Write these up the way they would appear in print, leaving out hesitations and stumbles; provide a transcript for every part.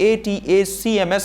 ATACMS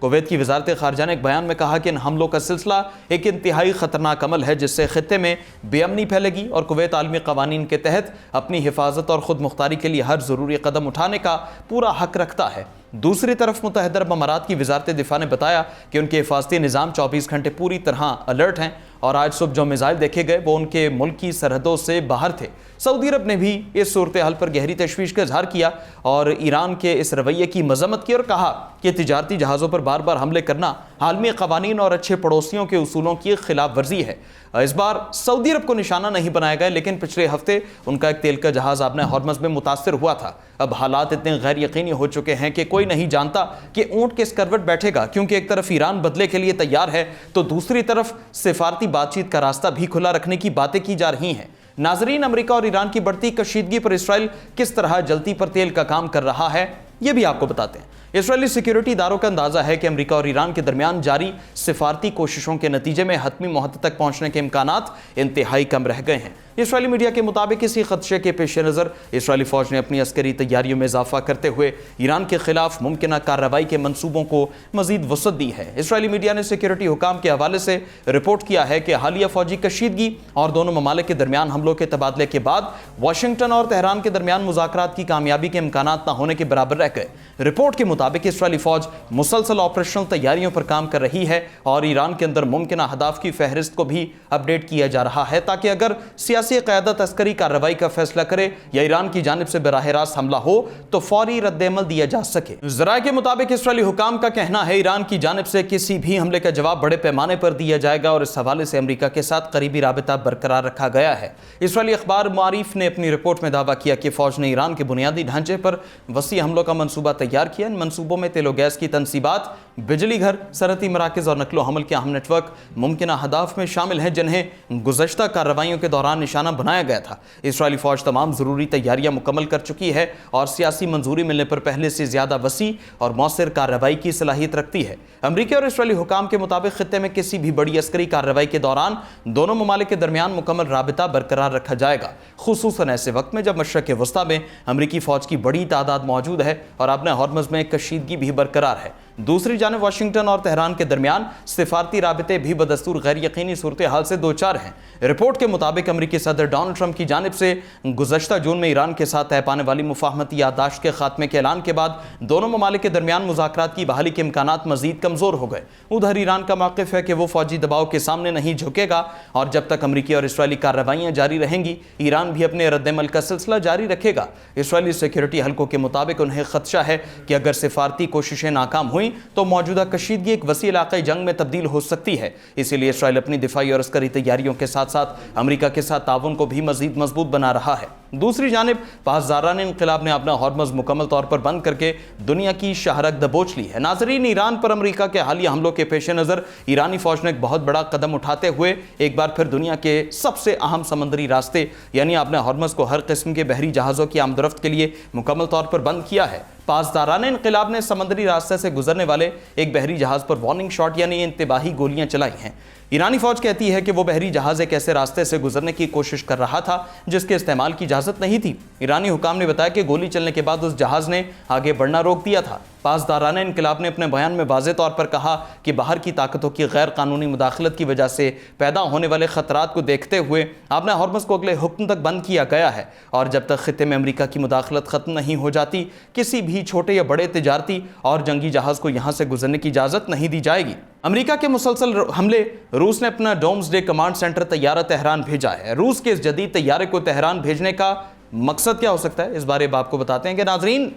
Kuwait کی وزارت خارجہ نے ایک بیان میں کہا کہ ان حملوں کا سلسلہ ایک انتہائی خطرناک عمل ہے جس سے خطے میں بے امنی پھیلے گی اور کویت عالمی قوانین کے تحت اپنی حفاظت اور خود مختاری کے لیے ہر ضروری قدم اٹھانے کا پورا حق رکھتا ہے۔ دوسری طرف متحدہ عرب امارات کی وزارت دفاع نے بتایا کہ ان کے حفاظتی نظام 24 گھنٹے پوری طرح الرٹ ہیں اور آج صبح جو میزائل دیکھے گئے وہ ان کے ملک کی سرحدوں سے باہر تھے۔ سعودی عرب نے بھی اس صورتحال پر گہری تشویش کا اظہار کیا اور ایران کے اس رویے کی مذمت کی اور کہا کہ تجارتی جہازوں پر بار بار حملے کرنا عالمی قوانین اور اچھے پڑوسیوں کے اصولوں کی خلاف ورزی ہے۔ اس بار سعودی عرب کو نشانہ نہیں بنایا گیا، لیکن پچھلے ہفتے ان کا ایک تیل کا جہاز آبِ ہرمز میں متاثر ہوا تھا۔ اب حالات اتنے غیر یقینی ہو چکے ہیں کہ کوئی نہیں جانتا کہ اونٹ کس کروٹ بیٹھے گا، کیونکہ ایک طرف ایران بدلے کے لیے تیار ہے تو دوسری طرف سفارتی بات چیت کا راستہ بھی کھلا رکھنے کی باتیں کی جا رہی ہیں۔ ناظرین، امریکہ اور ایران کی بڑھتی کشیدگی پر اسرائیل کس طرح جلتی پر تیل کا کام کر رہا ہے، یہ بھی آپ کو بتاتے ہیں۔ اسرائیلی سیکیورٹی اداروں کا اندازہ ہے کہ امریکہ اور ایران کے درمیان جاری سفارتی کوششوں کے نتیجے میں حتمی معاہدے تک پہنچنے کے امکانات انتہائی کم رہ گئے ہیں۔ اسرائیلی میڈیا کے مطابق اسی خدشے کے پیش نظر اسرائیلی فوج نے اپنی عسکری تیاریوں میں اضافہ کرتے ہوئے ایران کے خلاف ممکنہ کارروائی کے منصوبوں کو مزید وسعت دی ہے۔ اسرائیلی میڈیا نے سیکیورٹی حکام کے حوالے سے رپورٹ کیا ہے کہ حالیہ فوجی کشیدگی اور دونوں ممالک کے درمیان حملوں کے تبادلے کے بعد واشنگٹن اور تہران کے درمیان مذاکرات کی کامیابی کے امکانات نہ ہونے کے برابر رہ گئے۔ رپورٹ کے مطابق اسرائیلی فوج مسلسل آپریشنل تیاریوں پر کام کر رہی ہے اور ایران کے اندر ممکنہ اہداف کی فہرست کو بھی اپ ڈیٹ کیا جا رہا ہے تاکہ اگر سیاسی قیادت عسکری کارروائی کا فیصلہ کرے یا ایران کی جانب سے براہ راست حملہ ہو تو فوری رد عمل دیا جا سکے۔ ذرائع کے مطابق اسرائیلی حکام کا کہنا ہے ایران کی جانب سے کسی بھی حملے کا جواب بڑے پیمانے پر دیا جائے گا اور اس حوالے سے امریکہ کے ساتھ قریبی رابطہ برقرار رکھا گیا ہے۔ اسرائیلی اخبار معارف نے اپنی رپورٹ میں دعویٰ کیا کہ فوج نے ایران کے بنیادی ڈھانچے پر وسیع حملوں کا منصوبہ تیار کیا۔ ان منصوبوں میں تیل و گیس کی تنصیبات، بجلی گھر، صنعتی مراکز اور نقل و حمل کے اہم نیٹ ورک ممکنہ اہداف میں شامل ہیں جنہیں گزشتہ کارروائیوں کے دوران نشانہ بنایا گیا تھا۔ اسرائیلی فوج تمام ضروری تیاریاں مکمل کر چکی ہے اور سیاسی منظوری ملنے پر پہلے سے زیادہ وسیع اور مؤثر کارروائی کی صلاحیت رکھتی ہے۔ امریکی اور اسرائیلی حکام کے مطابق خطے میں کسی بھی بڑی عسکری کارروائی کے دوران دونوں ممالک کے درمیان مکمل رابطہ برقرار رکھا جائے گا، خصوصاً ایسے وقت میں جب مشرق وسطیٰ میں امریکی فوج کی بڑی تعداد موجود ہے اور آبِ ہرمز میں کشیدگی بھی برقرار ہے۔ دوسری جانب واشنگٹن اور تہران کے درمیان سفارتی رابطے بھی بدستور غیر یقینی صورتحال سے دوچار ہیں۔ رپورٹ کے مطابق امریکی صدر ڈونلڈ ٹرمپ کی جانب سے گزشتہ جون میں ایران کے ساتھ طے پانے والی مفاہمتی یادداشت کے خاتمے کے اعلان کے بعد دونوں ممالک کے درمیان مذاکرات کی بحالی کے امکانات مزید کمزور ہو گئے۔ ادھر ایران کا موقف ہے کہ وہ فوجی دباؤ کے سامنے نہیں جھکے گا اور جب تک امریکی اور اسرائیلی کارروائیاں جاری رہیں گی ایران بھی اپنے رد عمل کا سلسلہ جاری رکھے گا۔ اسرائیلی سیکیورٹی حلقوں کے مطابق انہیں خدشہ ہے کہ اگر سفارتی کوششیں ناکام ہوئیں تو موجودہ کشیدگی ایک وسیع علاقائی جنگ میں تبدیل ہو سکتی ہے۔ اسی لیے اسرائیل اپنی دفاعی اور عسکری تیاریوں کے ساتھ ساتھ امریکہ کے ساتھ تعاون کو بھی مزید مضبوط بنا رہا ہے۔ دوسری جانب پاسداران انقلاب نے اپنا ہرمز مکمل طور پر بند کر کے دنیا کی شہرک دبوچ لی ہے۔ ناظرین، ایران پر امریکہ کے حالیہ حملوں کے پیش نظر ایرانی فوج نے ایک بہت بڑا قدم اٹھاتے ہوئے ایک بار پھر دنیا کے سب سے اہم سمندری راستے یعنی آبِ ہرمز کو ہر قسم کے بحری جہازوں کی آمد و رفت کے لیے مکمل طور پر بند کیا ہے۔ پاسداران انقلاب نے سمندری راستے سے گزرنے والے ایک بحری جہاز پر وارننگ شاٹ یعنی انتباہی گولیاں چلائی ہیں۔ ایرانی فوج کہتی ہے کہ وہ بحری جہاز ایک ایسے راستے سے گزرنے کی کوشش کر رہا تھا جس کے استعمال کی اجازت نہیں تھی۔ ایرانی حکام نے بتایا کہ گولی چلنے کے بعد اس جہاز نے آگے بڑھنا روک دیا تھا۔ پاسداران انقلاب نے اپنے بیان میں واضح طور پر کہا کہ باہر کی طاقتوں کی غیر قانونی مداخلت کی وجہ سے پیدا ہونے والے خطرات کو دیکھتے ہوئے آبِ ہرمز کو اگلے حکم تک بند کیا گیا ہے اور جب تک خطے میں امریکہ کی مداخلت ختم نہیں ہو جاتی کسی بھی چھوٹے یا بڑے تجارتی اور جنگی جہاز کو یہاں سے گزرنے کی اجازت نہیں دی جائے گی۔ امریکہ کے مسلسل حملے، روس نے اپنا ڈومز ڈے کمانڈ سینٹر طیارہ تہران بھیجا ہے۔ روس کے اس جدید طیارے کو تہران بھیجنے کا مقصد کیا ہو سکتا ہے، اس بارے میں آپ کو بتاتے ہیں کہ ناظرین،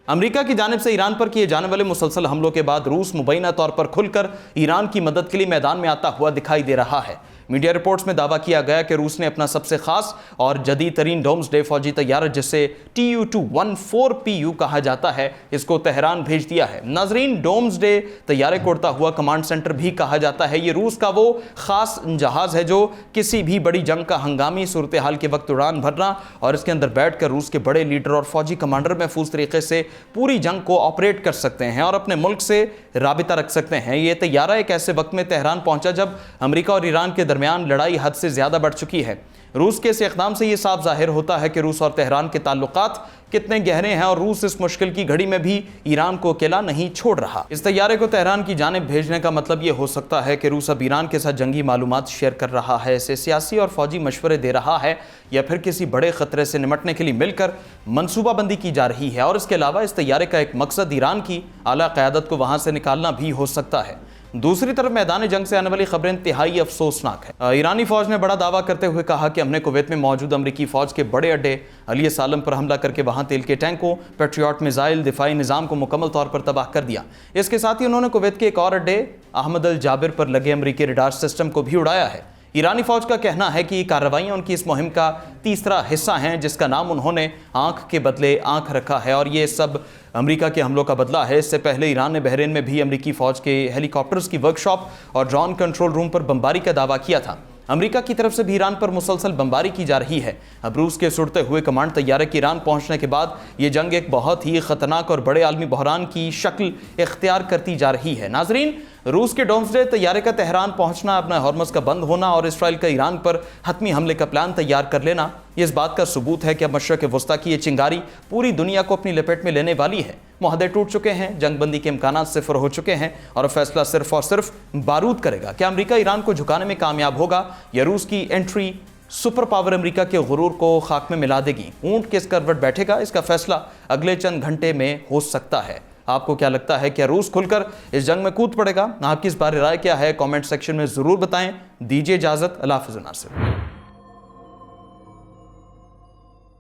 امریکہ کی جانب سے ایران پر کیے جانے والے مسلسل حملوں کے بعد روس مبینہ طور پر کھل کر ایران کی مدد کے لیے میدان میں آتا ہوا دکھائی دے رہا ہے۔ میڈیا رپورٹس میں دعویٰ کیا گیا کہ روس نے اپنا سب سے خاص اور جدید ترین ڈومز ڈے فوجی طیارہ جسے TU-214PU کہا جاتا ہے اس کو تہران بھیج دیا ہے۔ ناظرین، ڈومز ڈے طیارے کو اڑتا ہوا کمانڈ سینٹر بھی کہا جاتا ہے۔ یہ روس کا وہ خاص جہاز ہے جو کسی بھی بڑی جنگ کا ہنگامی صورتحال کے وقت اڑان بھرنا اور اس کے اندر بیٹھ کر روس کے بڑے لیڈر اور فوجی کمانڈر محفوظ طریقے سے پوری جنگ کو آپریٹ کر سکتے ہیں اور اپنے ملک سے رابطہ رکھ سکتے ہیں۔ یہ طیارہ ایک ایسے وقت میں تہران پہنچا جب امریکہ اور ایران کے درمیان لڑائی حد سے زیادہ بڑھ چکی ہے۔ روس کے اس اقدام سے یہ صاف ظاہر ہوتا ہے کہ روس اور تہران کے تعلقات کتنے گہرے ہیں اور روس اس مشکل کی گھڑی میں بھی ایران کو اکیلا نہیں چھوڑ رہا۔ اس طیارے کو تہران کی جانب بھیجنے کا مطلب یہ ہو سکتا ہے کہ روس اب ایران کے ساتھ جنگی معلومات شیئر کر رہا ہے، اسے سیاسی اور فوجی مشورے دے رہا ہے، یا پھر کسی بڑے خطرے سے نمٹنے کے لیے مل کر منصوبہ بندی کی جا رہی ہے۔ اور اس کے علاوہ اس طیارے کا ایک مقصد ایران کی اعلیٰ قیادت کو وہاں سے نکالنا بھی ہو سکتا ہے۔ دوسری طرف میدان جنگ سے آنے والی خبریں انتہائی افسوسناک ہیں۔ ایرانی فوج نے بڑا دعویٰ کرتے ہوئے کہا کہ ہم نے کویت میں موجود امریکی فوج کے بڑے اڈے علی سالم پر حملہ کر کے وہاں تیل کے ٹینکوں، پیٹریوٹ میزائل، دفاعی نظام کو مکمل طور پر تباہ کر دیا۔ اس کے ساتھ ہی انہوں نے کویت کے ایک اور اڈے احمد الجابر پر لگے امریکی ریڈار سسٹم کو بھی اڑایا ہے۔ ایرانی فوج کا کہنا ہے کہ یہ کارروائیاں ان کی اس مہم کا تیسرا حصہ ہیں، جس کا نام انہوں نے آنکھ کے بدلے آنکھ رکھا ہے، اور یہ سب امریکہ کے حملوں کا بدلہ ہے۔ اس سے پہلے ایران نے بحرین میں بھی امریکی فوج کے ہیلی کاپٹرز کی ورکشاپ اور ڈرون کنٹرول روم پر بمباری کا دعویٰ کیا تھا۔ امریکہ کی طرف سے بھی ایران پر مسلسل بمباری کی جا رہی ہے۔ اب روس کے سڑتے ہوئے کمانڈ طیارے کے ایران پہنچنے کے بعد یہ جنگ ایک بہت ہی خطرناک اور بڑے عالمی بحران کی شکل اختیار کرتی جا رہی ہے۔ ناظرین، روس کے ڈومسڈے طیارے کا تہران پہنچنا، اپنا ہارمز کا بند ہونا اور اسرائیل کا ایران پر حتمی حملے کا پلان تیار کر لینا، یہ اس بات کا ثبوت ہے کہ اب مشرق وسطیٰ کی یہ چنگاری پوری دنیا کو اپنی لپیٹ میں لینے والی ہے۔ معاہدے ٹوٹ چکے ہیں، جنگ بندی کے امکانات صفر ہو چکے ہیں، اور فیصلہ صرف اور صرف بارود کرے گا۔ کیا امریکہ ایران کو جھکانے میں کامیاب ہوگا، یا روس کی انٹری سپر پاور امریکہ کے غرور کو خاک میں ملا دے گی؟ اونٹ کس کروٹ بیٹھے گا، اس کا فیصلہ اگلے چند گھنٹے میں ہو سکتا ہے۔ آپ کو کیا لگتا ہے، کیا روس کھل کر اس جنگ میں کود پڑے گا؟ آپ کی اس بارے رائے کیا ہے؟ کامنٹ سیکشن میں ضرور بتائیں۔ دیجیے اجازت، اللہ حافظ ناصر۔